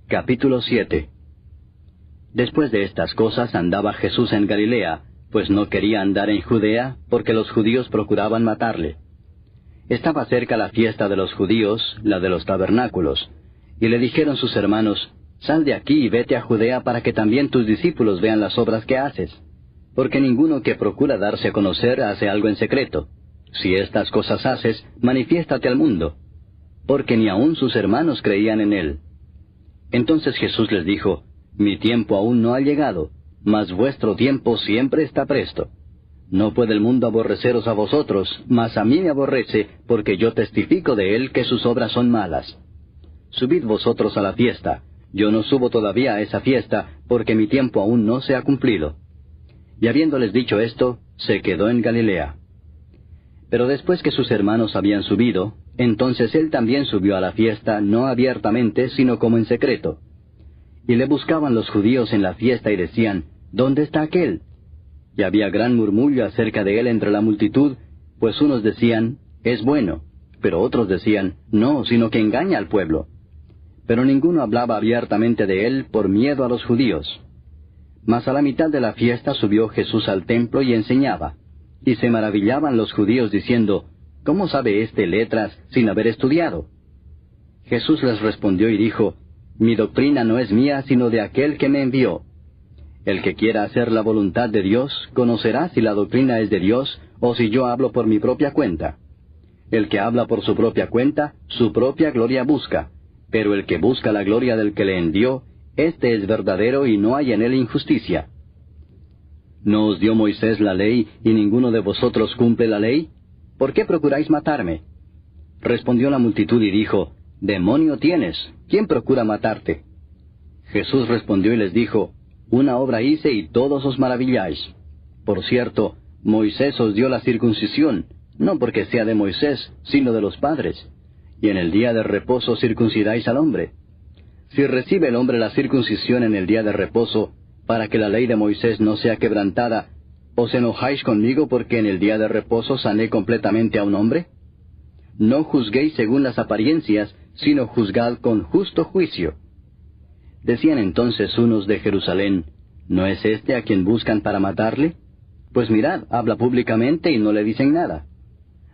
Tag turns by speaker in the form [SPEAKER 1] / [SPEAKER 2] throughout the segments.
[SPEAKER 1] Capítulo 7. Después de estas cosas andaba Jesús en Galilea, pues no quería andar en Judea, porque los judíos procuraban matarle. Estaba cerca la fiesta de los judíos, la de los tabernáculos, y le dijeron sus hermanos, «Sal de aquí y vete a Judea para que también tus discípulos vean las obras que haces, porque ninguno que procura darse a conocer hace algo en secreto. Si estas cosas haces, manifiéstate al mundo», porque ni aun sus hermanos creían en él. Entonces Jesús les dijo, «Mi tiempo aún no ha llegado, mas vuestro tiempo siempre está presto. No puede el mundo aborreceros a vosotros, mas a mí me aborrece, porque yo testifico de él que sus obras son malas. Subid vosotros a la fiesta. Yo no subo todavía a esa fiesta, porque mi tiempo aún no se ha cumplido». Y habiéndoles dicho esto, se quedó en Galilea. Pero después que sus hermanos habían subido, entonces él también subió a la fiesta, no abiertamente, sino como en secreto. Y le buscaban los judíos en la fiesta y decían, «¿Dónde está aquél?». Y había gran murmullo acerca de él entre la multitud, pues unos decían, «Es bueno», pero otros decían, «No, sino que engaña al pueblo». Pero ninguno hablaba abiertamente de él por miedo a los judíos. Mas a la mitad de la fiesta subió Jesús al templo y enseñaba. Y se maravillaban los judíos diciendo, «¿Cómo sabe éste letras sin haber estudiado?». Jesús les respondió y dijo, «Mi doctrina no es mía, sino de aquel que me envió. El que quiera hacer la voluntad de Dios, conocerá si la doctrina es de Dios, o si yo hablo por mi propia cuenta. El que habla por su propia cuenta, su propia gloria busca, pero el que busca la gloria del que le envió, éste es verdadero y no hay en él injusticia. ¿No os dio Moisés la ley, y ninguno de vosotros cumple la ley? ¿Por qué procuráis matarme?». Respondió la multitud y dijo, «Demonio tienes, ¿quién procura matarte?». Jesús respondió y les dijo, «Una obra hice y todos os maravilláis. Por cierto, Moisés os dio la circuncisión, no porque sea de Moisés, sino de los padres. Y en el día de reposo circuncidáis al hombre. Si recibe el hombre la circuncisión en el día de reposo, para que la ley de Moisés no sea quebrantada, ¿os enojáis conmigo porque en el día de reposo sané completamente a un hombre? No juzguéis según las apariencias, sino juzgad con justo juicio». Decían entonces unos de Jerusalén, «¿No es este a quien buscan para matarle? Pues mirad, habla públicamente y no le dicen nada.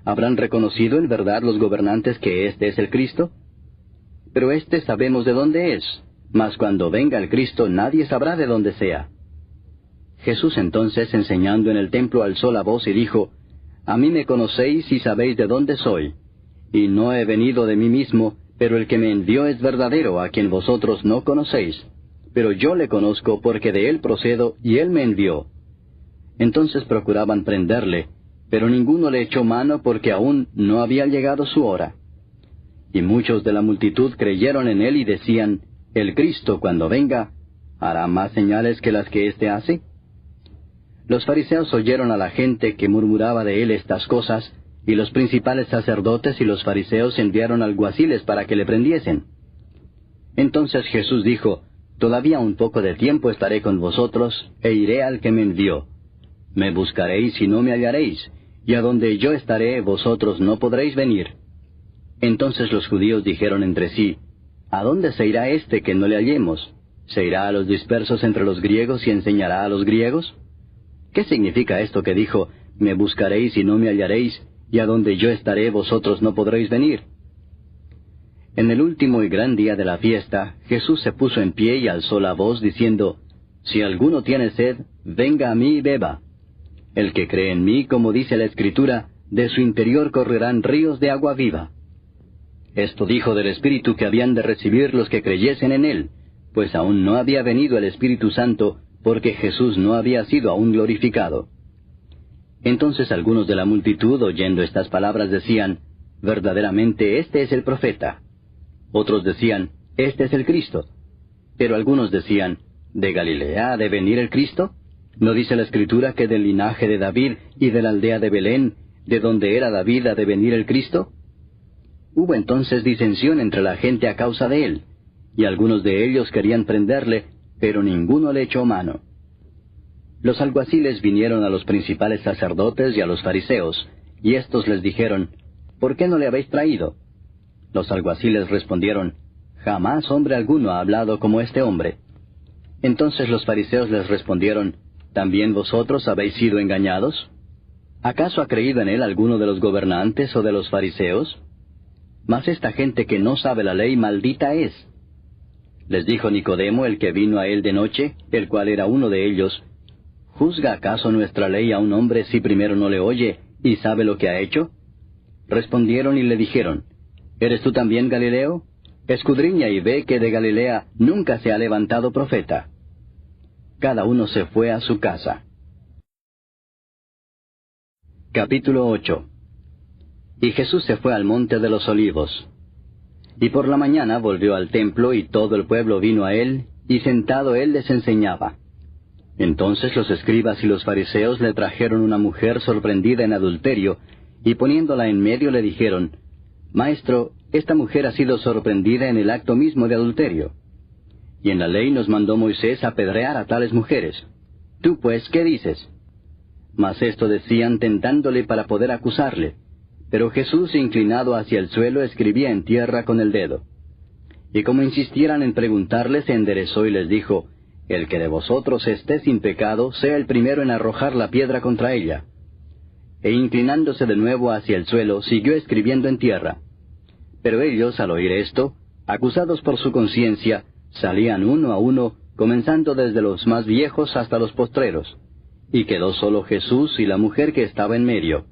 [SPEAKER 1] ¿Habrán reconocido en verdad los gobernantes que este es el Cristo? Pero este sabemos de dónde es, mas cuando venga el Cristo nadie sabrá de dónde sea». Jesús entonces, enseñando en el templo, alzó la voz y dijo, «A mí me conocéis y sabéis de dónde soy. Y no he venido de mí mismo, pero el que me envió es verdadero, a quien vosotros no conocéis. Pero yo le conozco porque de él procedo y él me envió». Entonces procuraban prenderle, pero ninguno le echó mano porque aún no había llegado su hora. Y muchos de la multitud creyeron en él y decían, «El Cristo, cuando venga, ¿hará más señales que las que éste hace?». Los fariseos oyeron a la gente que murmuraba de él estas cosas, y los principales sacerdotes y los fariseos enviaron alguaciles para que le prendiesen. Entonces Jesús dijo, «Todavía un poco de tiempo estaré con vosotros, e iré al que me envió. Me buscaréis y no me hallaréis, y a donde yo estaré vosotros no podréis venir». Entonces los judíos dijeron entre sí, «¿A dónde se irá este que no le hallemos? ¿Se irá a los dispersos entre los griegos y enseñará a los griegos? ¿Qué significa esto que dijo, me buscaréis y no me hallaréis, y a donde yo estaré vosotros no podréis venir?» En el último y gran día de la fiesta, Jesús se puso en pie y alzó la voz diciendo, «Si alguno tiene sed, venga a mí y beba. El que cree en mí, como dice la Escritura, de su interior correrán ríos de agua viva». Esto dijo del Espíritu que habían de recibir los que creyesen en él, pues aún no había venido el Espíritu Santo, porque Jesús no había sido aún glorificado. Entonces algunos de la multitud, oyendo estas palabras, decían, «Verdaderamente este es el profeta». Otros decían, «Este es el Cristo». Pero algunos decían, ¿de Galilea ha de venir el Cristo? ¿No dice la Escritura que del linaje de David y de la aldea de Belén, de donde era David, ha de venir el Cristo? Hubo entonces disensión entre la gente a causa de él, y algunos de ellos querían prenderle, pero ninguno le echó mano. Los alguaciles vinieron a los principales sacerdotes y a los fariseos, y éstos les dijeron, «¿Por qué no le habéis traído?». Los alguaciles respondieron, Jamás hombre alguno ha hablado como este hombre. Entonces los fariseos les respondieron, ¿también vosotros habéis sido engañados? ¿Acaso ha creído en él alguno de los gobernantes o de los fariseos? Mas esta gente que no sabe la ley, maldita es. Les dijo Nicodemo, el que vino a él de noche, el cual era uno de ellos, ¿juzga acaso nuestra ley a un hombre si primero no le oye y sabe lo que ha hecho? Respondieron y le dijeron, ¿eres tú también Galileo? Escudriña y ve que de Galilea nunca se ha levantado profeta. Cada uno se fue a su casa. Capítulo 8. Y Jesús se fue al monte de los olivos. Y por la mañana volvió al templo, y todo el pueblo vino a él, y sentado él les enseñaba. Entonces los escribas y los fariseos le trajeron una mujer sorprendida en adulterio, y poniéndola en medio le dijeron, Maestro, esta mujer ha sido sorprendida en el acto mismo de adulterio. Y en la ley nos mandó Moisés apedrear a tales mujeres. Tú pues, ¿qué dices? Mas esto decían tentándole para poder acusarle. Pero Jesús, inclinado hacia el suelo, escribía en tierra con el dedo. Y como insistieran en preguntarle, se enderezó y les dijo, El que de vosotros esté sin pecado, sea el primero en arrojar la piedra contra ella. E inclinándose de nuevo hacia el suelo, siguió escribiendo en tierra. Pero ellos, al oír esto, acusados por su conciencia, salían uno a uno, comenzando desde los más viejos hasta los postreros. Y quedó solo Jesús y la mujer que estaba en medio.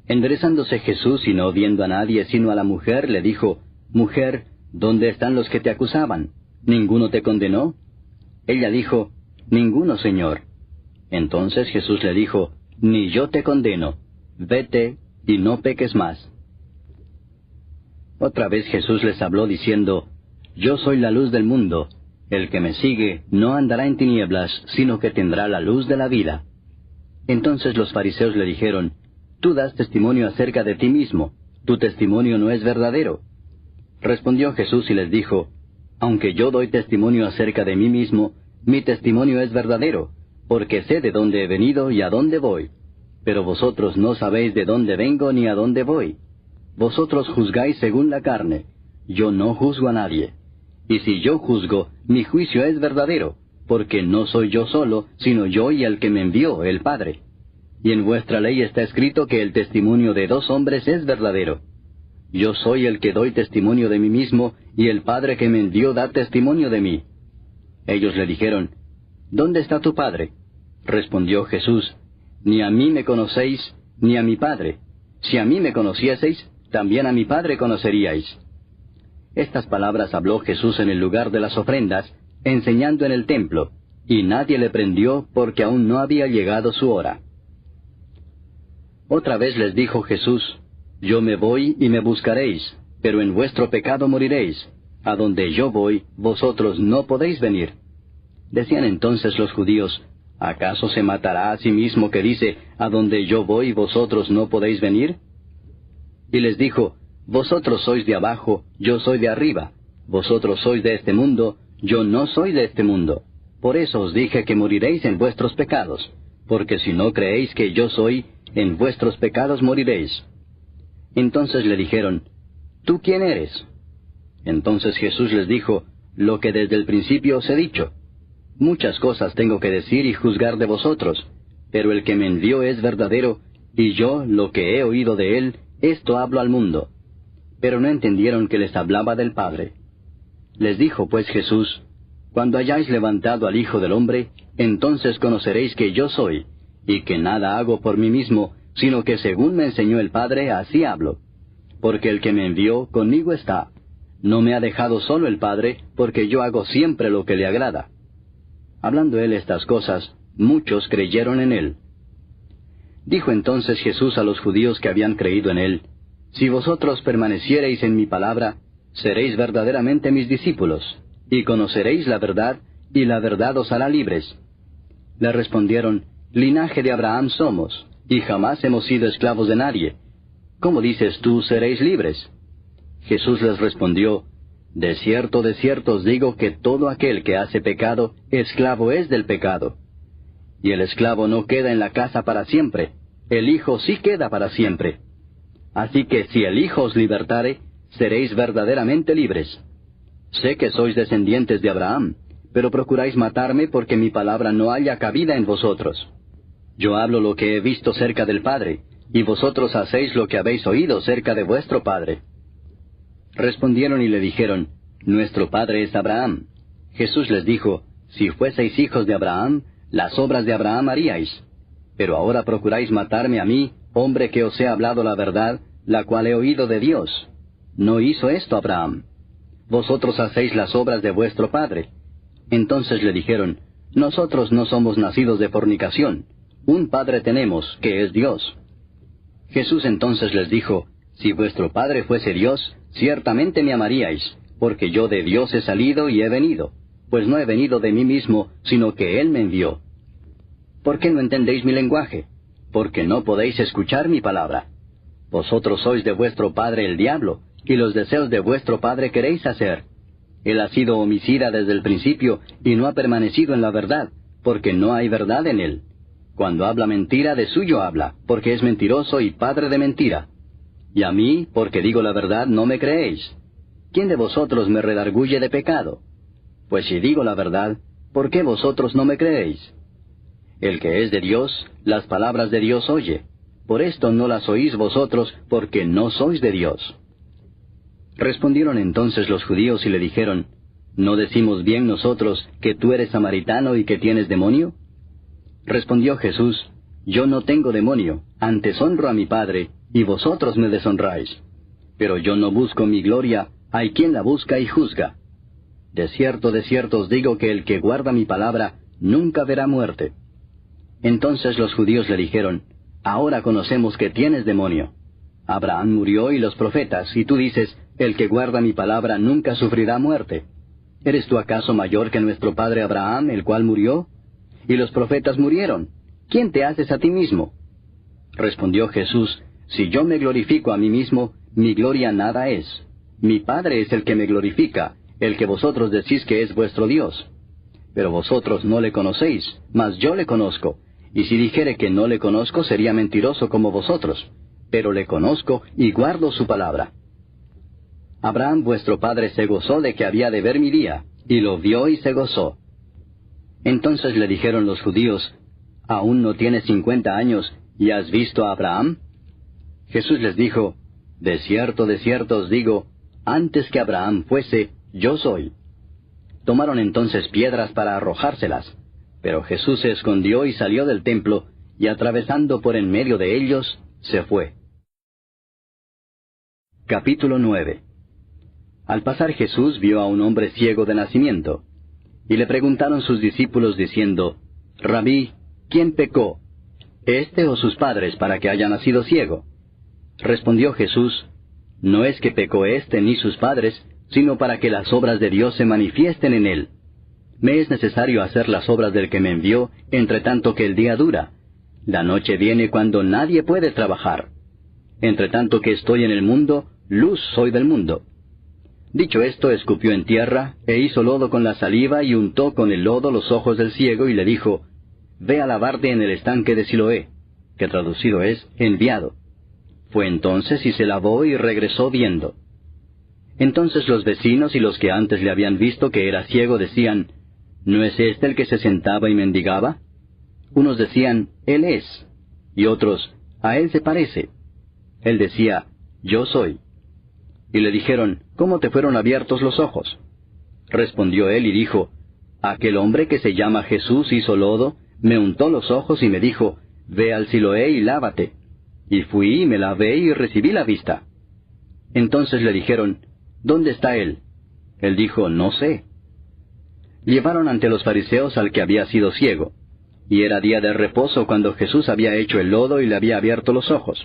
[SPEAKER 1] Enderezándose Jesús y no viendo a nadie sino a la mujer, le dijo, Mujer, ¿dónde están los que te acusaban? ¿Ninguno te condenó? Ella dijo, Ninguno, Señor. Entonces Jesús le dijo, Ni yo te condeno. Vete y no peques más. Otra vez Jesús les habló diciendo, Yo soy la luz del mundo. El que me sigue no andará en tinieblas, sino que tendrá la luz de la vida. Entonces los fariseos le dijeron, Tú das testimonio acerca de ti mismo, tu testimonio no es verdadero. Respondió Jesús y les dijo, Aunque yo doy testimonio acerca de mí mismo, mi testimonio es verdadero, porque sé de dónde he venido y a dónde voy. Pero vosotros no sabéis de dónde vengo ni a dónde voy. Vosotros juzgáis según la carne, yo no juzgo a nadie. Y si yo juzgo, mi juicio es verdadero, porque no soy yo solo, sino yo y el que me envió, el Padre. Y en vuestra ley está escrito que el testimonio de 2 hombres es verdadero. Yo soy el que doy testimonio de mí mismo, y el Padre que me envió da testimonio de mí. Ellos le dijeron, ¿Dónde está tu Padre? Respondió Jesús, Ni a mí me conocéis, ni a mi Padre. Si a mí me conocieseis, también a mi Padre conoceríais. Estas palabras habló Jesús en el lugar de las ofrendas, enseñando en el templo, y nadie le prendió porque aún no había llegado su hora. Otra vez les dijo Jesús, Yo me voy y me buscaréis, pero en vuestro pecado moriréis. A donde yo voy, vosotros no podéis venir. Decían entonces los judíos, ¿acaso se matará a sí mismo que dice, a donde yo voy, vosotros no podéis venir? Y les dijo, Vosotros sois de abajo, yo soy de arriba. Vosotros sois de este mundo, yo no soy de este mundo. Por eso os dije que moriréis en vuestros pecados, porque si no creéis que yo soy, en vuestros pecados moriréis. Entonces le dijeron, ¿Tú quién eres? Entonces Jesús les dijo, Lo que desde el principio os he dicho. Muchas cosas tengo que decir y juzgar de vosotros, pero el que me envió es verdadero, y yo, lo que he oído de él, esto hablo al mundo. Pero no entendieron que les hablaba del Padre. Les dijo pues Jesús, Cuando hayáis levantado al Hijo del Hombre, entonces conoceréis que yo soy, y que nada hago por mí mismo, sino que según me enseñó el Padre, así hablo. Porque el que me envió conmigo está. No me ha dejado solo el Padre, porque yo hago siempre lo que le agrada. Hablando él estas cosas, muchos creyeron en él. Dijo entonces Jesús a los judíos que habían creído en él, Si vosotros permaneciereis en mi palabra, seréis verdaderamente mis discípulos, y conoceréis la verdad, y la verdad os hará libres. Le respondieron, Linaje de Abraham somos, y jamás hemos sido esclavos de nadie. ¿Cómo dices tú, seréis libres? Jesús les respondió, de cierto os digo que todo aquel que hace pecado, esclavo es del pecado. Y el esclavo no queda en la casa para siempre, el Hijo sí queda para siempre. Así que si el Hijo os libertare, seréis verdaderamente libres. Sé que sois descendientes de Abraham, pero procuráis matarme porque mi palabra no haya cabida en vosotros. Yo hablo lo que he visto cerca del Padre, y vosotros hacéis lo que habéis oído cerca de vuestro padre. Respondieron y le dijeron, Nuestro padre es Abraham. Jesús les dijo, Si fueseis hijos de Abraham, las obras de Abraham haríais. Pero ahora procuráis matarme a mí, hombre que os he hablado la verdad, la cual he oído de Dios. No hizo esto Abraham. Vosotros hacéis las obras de vuestro padre. Entonces le dijeron, Nosotros no somos nacidos de fornicación. Un padre tenemos, que es Dios. Jesús entonces les dijo, Si vuestro padre fuese Dios, ciertamente me amaríais, porque yo de Dios he salido y he venido, pues no he venido de mí mismo, sino que Él me envió. ¿Por qué no entendéis mi lenguaje? Porque no podéis escuchar mi palabra. Vosotros sois de vuestro padre el diablo, y los deseos de vuestro padre queréis hacer. Él ha sido homicida desde el principio, y no ha permanecido en la verdad, porque no hay verdad en él. Cuando habla mentira, de suyo habla, porque es mentiroso y padre de mentira. Y a mí, porque digo la verdad, no me creéis. ¿Quién de vosotros me redarguye de pecado? Pues si digo la verdad, ¿por qué vosotros no me creéis? El que es de Dios, las palabras de Dios oye. Por esto no las oís vosotros, porque no sois de Dios. Respondieron entonces los judíos y le dijeron, ¿No decimos bien nosotros que tú eres samaritano y que tienes demonio? Respondió Jesús, Yo no tengo demonio, antes honro a mi Padre, y vosotros me deshonráis. Pero yo no busco mi gloria, hay quien la busca y juzga. De cierto os digo que el que guarda mi palabra, nunca verá muerte. Entonces los judíos le dijeron, Ahora conocemos que tienes demonio. Abraham murió y los profetas, y tú dices, el que guarda mi palabra nunca sufrirá muerte. ¿Eres tú acaso mayor que nuestro padre Abraham, el cual murió? Y los profetas murieron. ¿Quién te haces a ti mismo? Respondió Jesús, Si yo me glorifico a mí mismo, mi gloria nada es. Mi Padre es el que me glorifica, el que vosotros decís que es vuestro Dios. Pero vosotros no le conocéis, mas yo le conozco. Y si dijere que no le conozco, sería mentiroso como vosotros. Pero le conozco y guardo su palabra. Abraham vuestro padre se gozó de que había de ver mi día, y lo vio y se gozó. Entonces le dijeron los judíos, ¿Aún no tienes 50 años, y has visto a Abraham? Jesús les dijo, De cierto os digo, antes que Abraham fuese, yo soy. Tomaron entonces piedras para arrojárselas, pero Jesús se escondió y salió del templo, y atravesando por en medio de ellos, se fue. Capítulo 9. Al pasar Jesús vio a un hombre ciego de nacimiento. Y le preguntaron sus discípulos diciendo, Rabí, ¿quién pecó, éste o sus padres, para que haya nacido ciego? Respondió Jesús, No es que pecó éste ni sus padres, sino para que las obras de Dios se manifiesten en él. Me es necesario hacer las obras del que me envió, entre tanto que el día dura. La noche viene cuando nadie puede trabajar. Entre tanto que estoy en el mundo, luz soy del mundo. Dicho esto, escupió en tierra, e hizo lodo con la saliva, y untó con el lodo los ojos del ciego, y le dijo, Ve a lavarte en el estanque de Siloé, que traducido es, enviado. Fue entonces y se lavó y regresó viendo. Entonces los vecinos y los que antes le habían visto que era ciego decían, ¿No es este el que se sentaba y mendigaba? Unos decían, Él es, y otros, A él se parece. Él decía, Yo soy. Y le dijeron, ¿Cómo te fueron abiertos los ojos? Respondió él y dijo, Aquel hombre que se llama Jesús hizo lodo, me untó los ojos y me dijo, Ve al Siloé y lávate. Y fui y me lavé y recibí la vista. Entonces le dijeron, ¿Dónde está él? Él dijo, No sé. Llevaron ante los fariseos al que había sido ciego. Y era día de reposo cuando Jesús había hecho el lodo y le había abierto los ojos.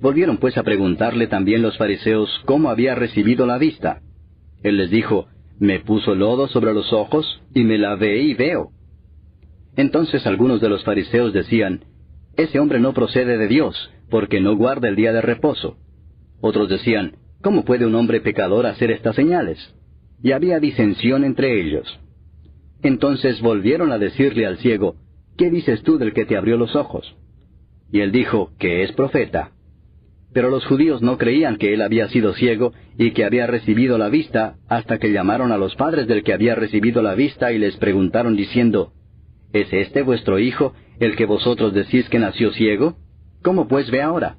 [SPEAKER 1] Volvieron pues a preguntarle también los fariseos cómo había recibido la vista. Él les dijo, Me puso lodo sobre los ojos, y me lavé y veo. Entonces algunos de los fariseos decían, Ese hombre no procede de Dios, porque no guarda el día de reposo. Otros decían, ¿Cómo puede un hombre pecador hacer estas señales? Y había disensión entre ellos. Entonces volvieron a decirle al ciego, ¿Qué dices tú del que te abrió los ojos? Y él dijo, que es profeta. Pero los judíos no creían que él había sido ciego y que había recibido la vista, hasta que llamaron a los padres del que había recibido la vista y les preguntaron diciendo, ¿Es este vuestro hijo, el que vosotros decís que nació ciego? ¿Cómo pues ve ahora?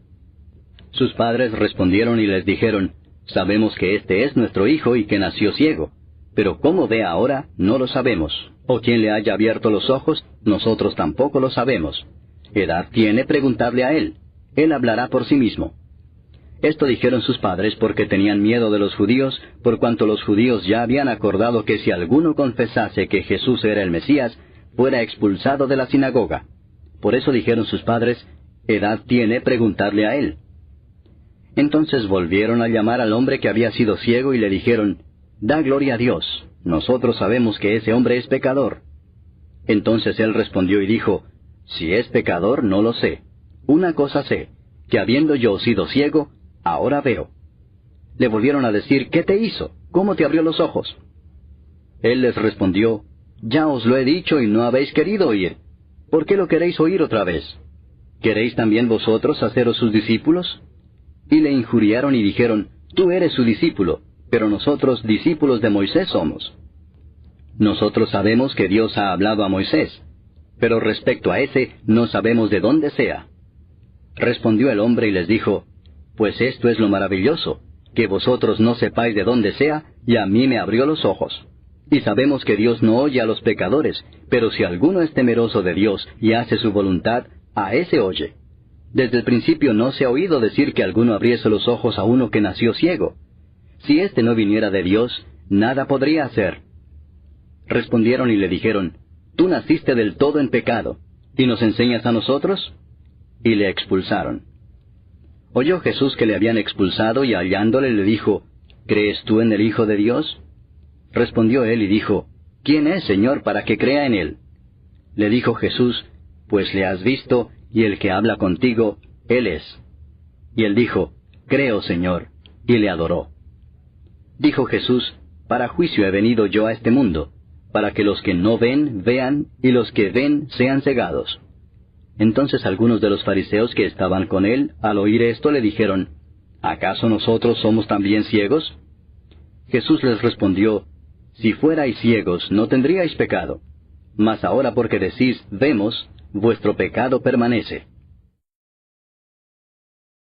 [SPEAKER 1] Sus padres respondieron y les dijeron, Sabemos que este es nuestro hijo y que nació ciego, pero cómo ve ahora no lo sabemos, o quién le haya abierto los ojos, nosotros tampoco lo sabemos. ¿Edad tiene? Preguntadle a él hablará por sí mismo. Esto dijeron sus padres porque tenían miedo de los judíos, por cuanto los judíos ya habían acordado que si alguno confesase que Jesús era el Mesías, fuera expulsado de la sinagoga. Por eso dijeron sus padres, ¿edad tiene? Preguntadle a él. Entonces volvieron a llamar al hombre que había sido ciego y le dijeron, Da gloria a Dios, nosotros sabemos que ese hombre es pecador. Entonces él respondió y dijo, Si es pecador no lo sé. Una cosa sé, que habiendo yo sido ciego, ahora veo. Le volvieron a decir, ¿qué te hizo? ¿Cómo te abrió los ojos? Él les respondió, Ya os lo he dicho y no habéis querido oír. ¿Por qué lo queréis oír otra vez? ¿Queréis también vosotros haceros sus discípulos? Y le injuriaron y dijeron, Tú eres su discípulo, pero nosotros discípulos de Moisés somos. Nosotros sabemos que Dios ha hablado a Moisés, pero respecto a ese no sabemos de dónde sea. Respondió el hombre y les dijo, Pues esto es lo maravilloso, que vosotros no sepáis de dónde sea, y a mí me abrió los ojos. Y sabemos que Dios no oye a los pecadores, pero si alguno es temeroso de Dios y hace su voluntad, a ese oye. Desde el principio no se ha oído decir que alguno abriese los ojos a uno que nació ciego. Si éste no viniera de Dios, nada podría hacer. Respondieron y le dijeron, Tú naciste del todo en pecado, ¿y nos enseñas a nosotros? Y le expulsaron. Oyó Jesús que le habían expulsado y hallándole le dijo, ¿Crees tú en el Hijo de Dios? Respondió él y dijo, ¿Quién es, Señor, para que crea en él? Le dijo Jesús, Pues le has visto, y el que habla contigo, él es. Y él dijo, Creo, Señor, y le adoró. Dijo Jesús, Para juicio he venido yo a este mundo, para que los que no ven, vean, y los que ven, sean cegados. Entonces algunos de los fariseos que estaban con él, al oír esto, le dijeron, ¿acaso nosotros somos también ciegos? Jesús les respondió, Si fuerais ciegos, no tendríais pecado. Mas ahora porque decís, vemos, vuestro pecado permanece.